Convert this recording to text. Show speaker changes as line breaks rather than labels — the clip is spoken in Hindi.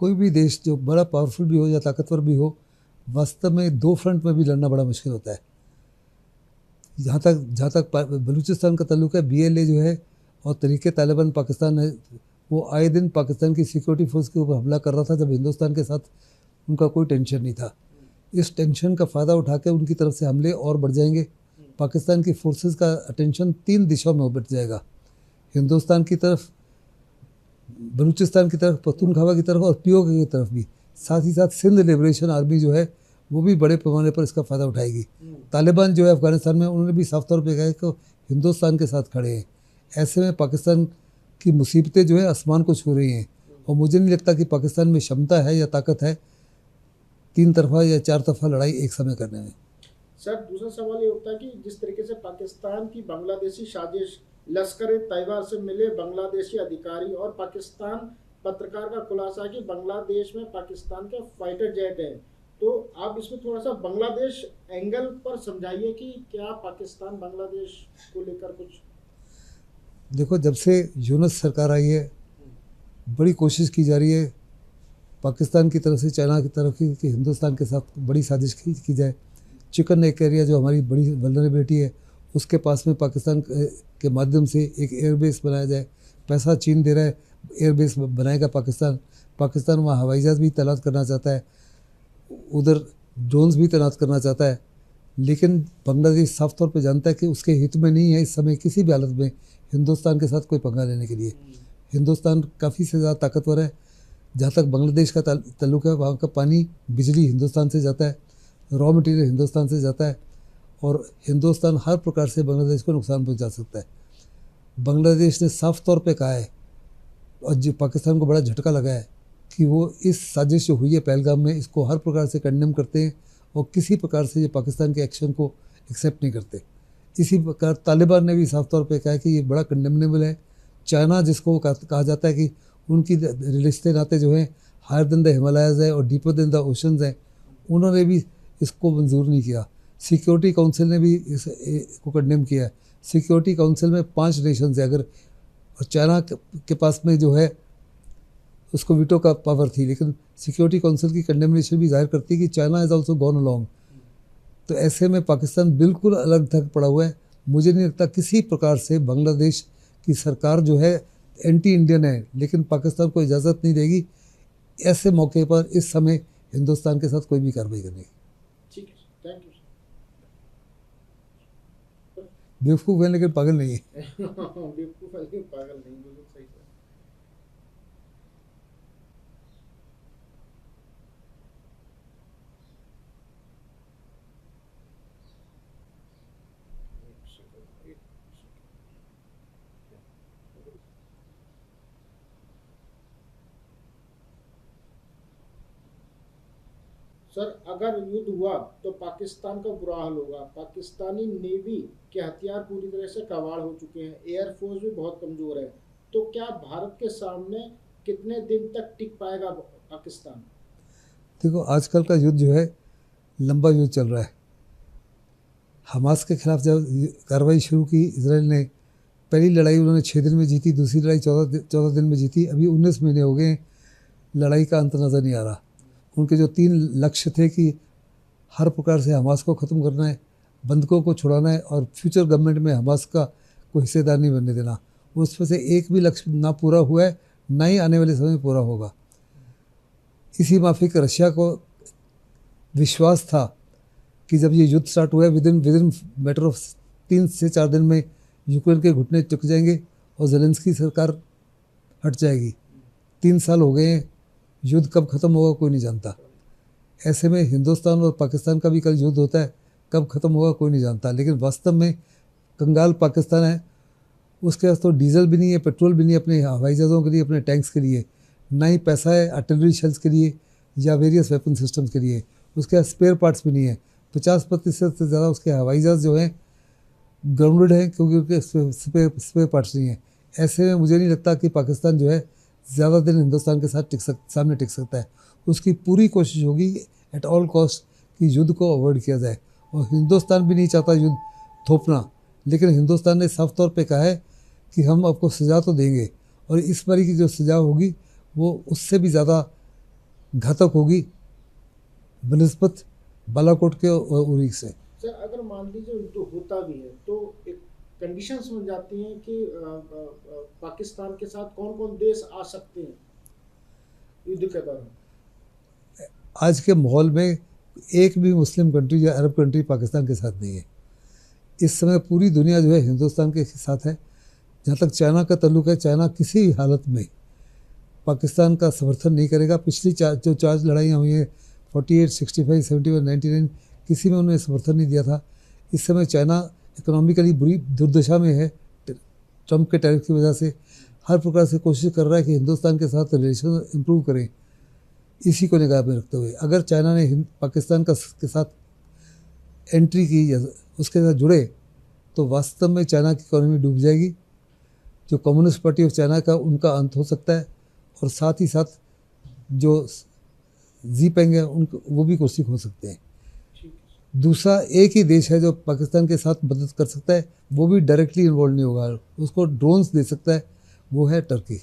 कोई भी देश जो बड़ा पावरफुल भी हो या ताकतवर भी हो, वास्तव में दो फ्रंट में भी लड़ना बड़ा मुश्किल होता है। जहाँ तक बलूचिस्तान का ताल्लुक है, BLA जो है और तरीके तालिबान पाकिस्तान है, वो आए दिन पाकिस्तान की सिक्योरिटी फोर्स के ऊपर हमला कर रहा था, जब हिंदुस्तान के साथ उनका कोई टेंशन नहीं था। इस टेंशन का फ़ायदा उठा के उनकी तरफ से हमले और बढ़ जाएंगे। पाकिस्तान की फोर्सेस का अटेंशन 3 दिशाओं में बढ़ जाएगा, हिंदुस्तान की तरफ, बलूचिस्तान की तरफ, पख्तूनख्वा की तरफ और POK की तरफ भी। साथ ही साथ सिंध लिबरेशन आर्मी जो है वो भी बड़े पैमाने पर इसका फ़ायदा उठाएगी। तालिबान जो है अफ़गानिस्तान में, उन्होंने भी साफ तौर पे कहा है कि हिंदुस्तान के साथ खड़े हैं। ऐसे में पाकिस्तान की मुसीबतें जो है आसमान को छू रही हैं, और मुझे नहीं लगता कि पाकिस्तान में क्षमता है या ताकत है 3 तरफा या 4 तरफा लड़ाई एक समय करने में।
सर, दूसरा सवाल ये उठता है कि जिस तरीके से पाकिस्तान की बांग्लादेशी साजिश, लश्कर तैयबा से मिले बांग्लादेशी अधिकारी और पाकिस्तान पत्रकार का खुलासा है कि बांग्लादेश में पाकिस्तान के फाइटर जेट हैं, तो आप इसमें थोड़ा सा बांग्लादेश एंगल पर समझाइए कि क्या पाकिस्तान बांग्लादेश को लेकर कुछ।
देखो, जब से यूनुस सरकार आई है, बड़ी कोशिश की जा रही है पाकिस्तान की तरफ से, चाइना की तरफ कि हिंदुस्तान के साथ बड़ी साजिश की जाए। चिकन नेक एरिया जो हमारी बड़ी वल्नरेबिलिटी है, उसके पास में पाकिस्तान के माध्यम से एक एयरबेस बनाया जाए। पैसा चीन दे रहा है, एयरबेस बनाएगा पाकिस्तान वहाँ हवाई जहाज़ भी तैनात करना चाहता है, उधर ड्रोन्स भी तैनात करना चाहता है। लेकिन बांग्लादेश साफ तौर पे जानता है कि उसके हित में नहीं है इस समय किसी भी हालत में हिंदुस्तान के साथ कोई पंगा लेने के लिए। हिंदुस्तान काफ़ी से ज़्यादा ताकतवर है। जहाँ तक बांग्लादेश का ताल्लुक है, वहाँ का पानी, बिजली हिंदुस्तान से जाता है, रॉ मटेरियल हिंदुस्तान से जाता है, और हिंदुस्तान हर प्रकार से बांग्लादेश को नुकसान पहुँचा सकता है। बांग्लादेश ने साफ तौर पे कहा है, और जो पाकिस्तान को बड़ा झटका लगा है, कि वो इस साजिश जो हुई है पहलगाम में, इसको हर प्रकार से कंडेम करते हैं और किसी प्रकार से ये पाकिस्तान के एक्शन को एक्सेप्ट नहीं करते। इसी प्रकार तालिबान ने भी साफ तौर पे कहा है कि ये बड़ा कंडेमनेबल है। चाइना, जिसको कहा जाता है कि उनकी रिश्ते नाते जो हैं हायर देन द हिमालयाज़ है और डीपर देन द ओशंस हैं, उन्होंने भी इसको मंजूर नहीं किया। सिक्योरिटी काउंसिल ने भी इसको कंडेम किया है। सिक्योरिटी काउंसिल में 5 नेशंस है, अगर, और चाइना के पास में जो है उसको वीटो का पावर थी, लेकिन सिक्योरिटी काउंसिल की कंडेमनेशन भी जाहिर करती है कि China is also gone along. तो ऐसे में पाकिस्तान बिल्कुल अलग थलग पड़ा हुआ है। मुझे नहीं लगता किसी प्रकार से बांग्लादेश की सरकार जो है एंटी इंडियन है, लेकिन पाकिस्तान को इजाज़त नहीं देगी ऐसे मौके पर इस समय हिंदुस्तान के साथ कोई भी कार्रवाई करने की।
ठीक है, थैंक यू।
बेवकूफ़ है लेकिन पागल नहीं है।
बेवकूफ है लेकिन पागल नहीं, बिल्कुल सही है। सर, अगर युद्ध हुआ तो पाकिस्तान का बुरा हाल होगा। पाकिस्तानी नेवी के हथियार पूरी तरह से कबाड़ हो चुके हैं, एयरफोर्स भी बहुत कमज़ोर है, तो क्या भारत के सामने कितने दिन तक टिक पाएगा पाकिस्तान?
देखो, आजकल का युद्ध जो है लंबा युद्ध चल रहा है। हमास के खिलाफ जब कार्रवाई शुरू की इसराइल ने, पहली लड़ाई उन्होंने 6 दिन में जीती, दूसरी लड़ाई 14 दिन में जीती, अभी 19 महीने हो गए, लड़ाई का अंत नज़र नहीं आ रहा। उनके जो 3 लक्ष्य थे कि हर प्रकार से हमास को ख़त्म करना है, बंधकों को छुड़ाना है और फ्यूचर गवर्नमेंट में हमास का कोई हिस्सेदार नहीं बनने देना, उसमें से एक भी लक्ष्य ना पूरा हुआ है, ना ही आने वाले समय में पूरा होगा। इसी माफिक रशिया को विश्वास था कि जब ये युद्ध स्टार्ट हुआ है, विदिन मैटर ऑफ 3 से 4 दिन में यूक्रेन के घुटने टिक जाएंगे और ज़ेलेंस्की सरकार हट जाएगी। 3 साल हो गए हैं, युद्ध कब ख़त्म होगा कोई नहीं जानता। ऐसे में हिंदुस्तान और पाकिस्तान का भी कल युद्ध होता है, कब ख़त्म होगा कोई नहीं जानता। लेकिन वास्तव में कंगाल पाकिस्तान है, उसके पास तो डीजल भी नहीं है, पेट्रोल भी नहीं है अपने हवाई जहाज़ों के लिए, अपने टैंक्स के लिए, ना ही पैसा है आर्टिलरी शेल्स के लिए या वेरियस वेपन सिस्टम्स के लिए, उसके पास स्पेयर पार्ट्स भी नहीं है। 50% से ज़्यादा उसके हवाई जहाज़ जो हैं ग्राउंडेड हैं क्योंकि उनके स्पेयर पार्ट्स नहीं हैं। ऐसे में मुझे नहीं लगता कि पाकिस्तान जो है ज़्यादा दिन हिंदुस्तान के साथ सामने टिक सकता है। उसकी पूरी कोशिश होगी एट ऑल कॉस्ट कि युद्ध को अवॉइड किया जाए, और हिंदुस्तान भी नहीं चाहता युद्ध थोपना, लेकिन हिंदुस्तान ने साफ तौर पे कहा है कि हम आपको सज़ा तो देंगे, और इस बारी की जो सज़ा होगी वो उससे भी ज़्यादा घातक होगी बनिस्बत बालाकोट के और उरी से।
सर अगर मान लीजिए युद्ध होता भी है तो एक कंडीशंस बन जाती हैं कि पाकिस्तान के साथ कौन कौन देश आ सकते हैं युद्ध के दौरान।
आज के माहौल में एक भी मुस्लिम कंट्री या अरब कंट्री पाकिस्तान के साथ नहीं है। इस समय पूरी दुनिया जो है हिंदुस्तान के साथ है। जहाँ तक चाइना का ताल्लुक है, चाइना किसी भी हालत में पाकिस्तान का समर्थन नहीं करेगा। पिछली जो चार लड़ाइयाँ हुई हैं 48, 65, 71, 99, किसी में उन्होंने समर्थन नहीं दिया था। इस समय चाइना इकोनॉमिकली बुरी दुर्दशा में है। ट्रंप के टैरिफ की वजह से हर प्रकार से कोशिश कर रहा है कि हिंदुस्तान के साथ रिलेशन इम्प्रूव करें। इसी को निगाह में रखते हुए अगर चाइना ने पाकिस्तान के साथ एंट्री की या उसके साथ जुड़े तो वास्तव में चाइना की इकोनॉमी डूब जाएगी। जो कम्युनिस्ट पार्टी ऑफ चाइना का उनका अंत हो सकता है और साथ ही साथ जो जीपेंग है उनको वो भी कुर्सी खो सकते हैं। दूसरा एक ही देश है जो पाकिस्तान के साथ मदद कर सकता है, वो भी डायरेक्टली इन्वॉल्व नहीं होगा, उसको ड्रोन्स दे सकता है, वो है टर्की।